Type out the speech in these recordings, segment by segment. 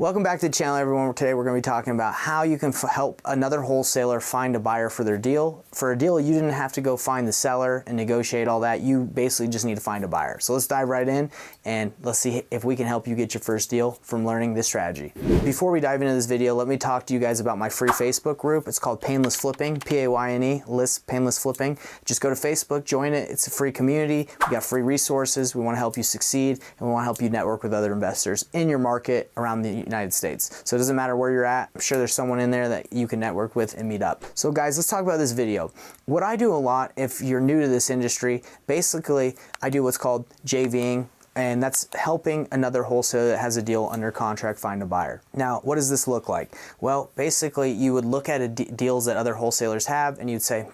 Welcome back to the channel, everyone. Today we're going to be talking about how you can help another wholesaler find a buyer for their deal. For a deal, you didn't have to go find the seller and negotiate all that. You basically just need to find a buyer. So let's dive right in and let's see if we can help you get your first deal from learning this strategy. Before we dive into this video, let me talk to you guys about my free Facebook group. It's called Painless Flipping, P-A-Y-N-E, list Painless Flipping. Just go to Facebook, join it. It's a free community. We got free resources. We want to help you succeed and we want to help you network with other investors in your market around the United States. So it doesn't matter where you're at. I'm sure there's someone in there that you can network with and meet up. So guys, let's talk about this video. What I do a lot, if you're new to this industry, basically I do what's called JVing, and that's helping another wholesaler that has a deal under contract find a buyer. Now, what does this look like? Well, basically you would look at deals that other wholesalers have and you'd say,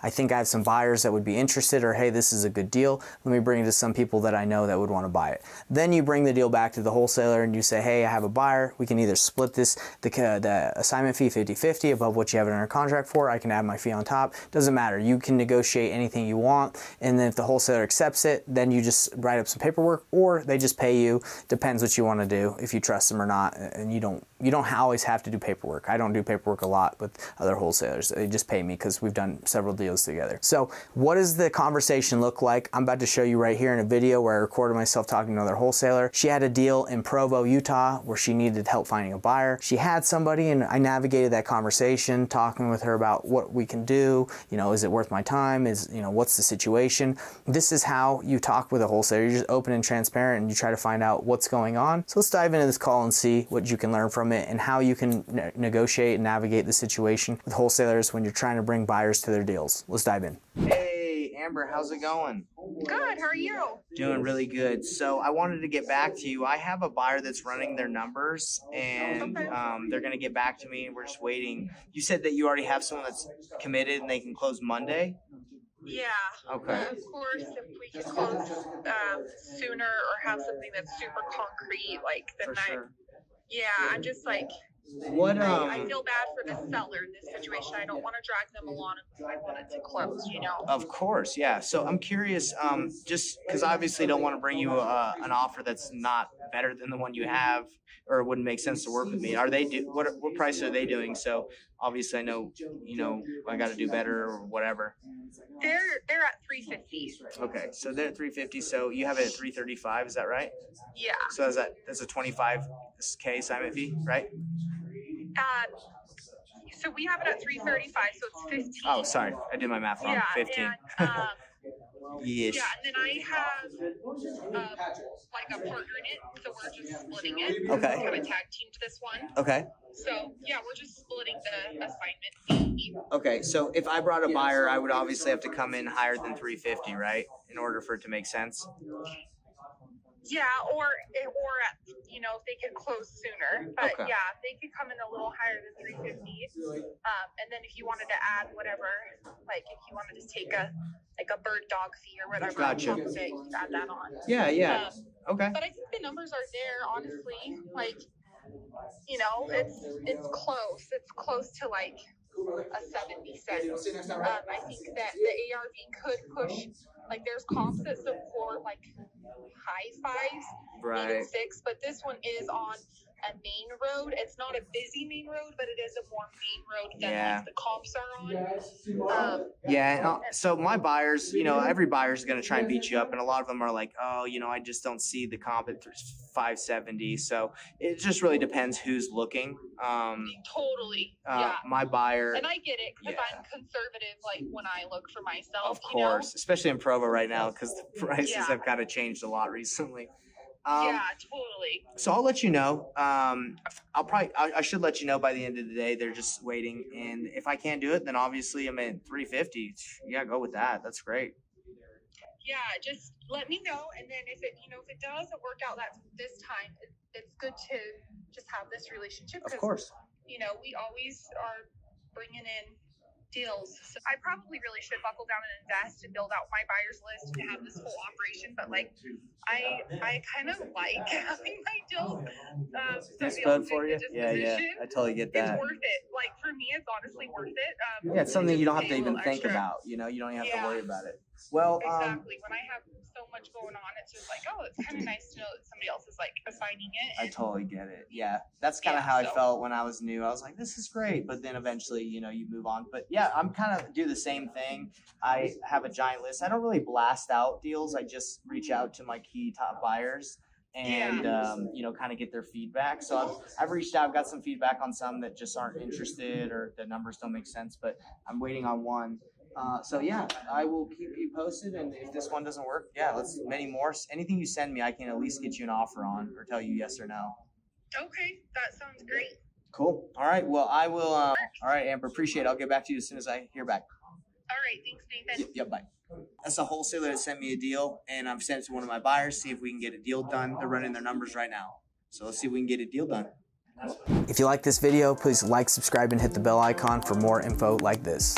I think I have some buyers that would be interested, or hey, this is a good deal. Let me bring it to some people that I know that would want to buy it. Then you bring the deal back to the wholesaler and you say, hey, I have a buyer. We can either split this, the assignment fee 50-50 above what you have it under contract for. I can add my fee on top. Doesn't matter. You can negotiate anything you want. And then if the wholesaler accepts it, then you just write up some paperwork, or they just pay you. Depends what you want to do, if you trust them or not. And you don't always have to do paperwork. I don't do paperwork a lot with other wholesalers. They just pay me because we've done several deals together. So what does the conversation look like? I'm about to show you right here in a video where I recorded myself talking to another wholesaler. She had a deal in Provo, Utah, where she needed help finding a buyer. She had somebody and I navigated that conversation, talking with her about what we can do. Is it worth my time? What's the situation? This is how you talk with a wholesaler. You're just open and transparent and you try to find out what's going on. So let's dive into this call and see what you can learn from it and how you can negotiate and navigate the situation with wholesalers when you're trying to bring buyers to their deals. Let's dive in. Hey, Amber, how's it going? Good, how are you? Doing really good. So I wanted to get back to you. I have a buyer that's running their numbers and they're going to get back to me and we're just waiting. You said that you already have someone that's committed and they can close Monday? Yeah. Okay. Of course, if we can close sooner or have something that's super concrete, Sure. I'm just like, What I feel bad for the seller in this situation. I don't want to drag them along and I want it to close, Of course, yeah. So I'm curious, just because I obviously don't want to bring you an offer that's not better than the one you have, or it wouldn't make sense to work with me. What price are they doing? So obviously I know, I got to do better or whatever. They're at 350. Okay, so they're at 350. So you have it at 335. Is that right? Yeah. So that's a 25K assignment fee, right? So we have it at 335, so it's 15. Oh, sorry, I did my math wrong. Yeah, 15. And, yes. yeah, and then I have like a partner in it, so we're just splitting it. Okay. We have a tag team to this one. Okay. So yeah, we're just splitting the assignment fee. Okay, so if I brought a buyer, I would obviously have to come in higher than 350, right? In order for it to make sense. Yeah, or at, if they could close sooner. But okay. Yeah, they could come in a little higher than 350. And then if you wanted to add whatever, like if you wanted to take a bird dog fee or whatever, Gotcha. You could add that on. Yeah. Okay. But I think the numbers are there, honestly. Like, it's close. It's close to like a 70 cent. I think that the ARV could push, like there's comps that support like high fives, right, even 6, but this one is on a main road. It's not a busy main road, but it is a more main road than the comps are on. So my buyers, every buyer's going to try and beat you up, and a lot of them are like, oh, I just don't see the comp at 570. So it just really depends who's looking. Totally. My buyer, and I get it because I'm conservative. Like when I look for myself, of course, especially in Provo right now because the prices have kind of changed a lot recently. Yeah, totally. So I'll let you know. I should let you know by the end of the day. They're just waiting, and if I can't do it, then obviously I'm at 350. Yeah, go with that. That's great. Yeah, just let me know, and then if it doesn't work out this time, it's good to just have this relationship. Of course. We always are bringing in deals. So I probably really should buckle down and invest and build out my buyers list and have this whole operation. But like, I kind of like having my deals. That's good for you. Yeah. I totally get that. It's worth it. Like for me, it's honestly worth it. It's something you don't have to even think about. You don't even have to worry about it. Well, Exactly. When I have so much going on, it's just like, oh, it's kind of nice to know that somebody else is like assigning it. I totally get it. Yeah, that's kind of how I felt when I was new. I was like, this is great, but then eventually, you know, you move on. But yeah, I'm kind of do the same thing. I have a giant list. I don't really blast out deals. I just reach out to my key top buyers and you know, kind of get their feedback. So I've reached out, got some feedback on some that just aren't interested or the numbers don't make sense, but I'm waiting on one. So yeah, I will keep you posted, and if this one doesn't work, yeah, let's many more. Anything you send me, I can at least get you an offer on or tell you yes or no. Okay, that sounds great. Cool. All right. Well, I will. All right, Amber. Appreciate it. I'll get back to you as soon as I hear back. All right, thanks, Nathan. Yep. Bye. That's a wholesaler that sent me a deal, and I've sent it to one of my buyers. See if we can get a deal done. They're running their numbers right now, so let's see if we can get a deal done. If you like this video, please like, subscribe, and hit the bell icon for more info like this.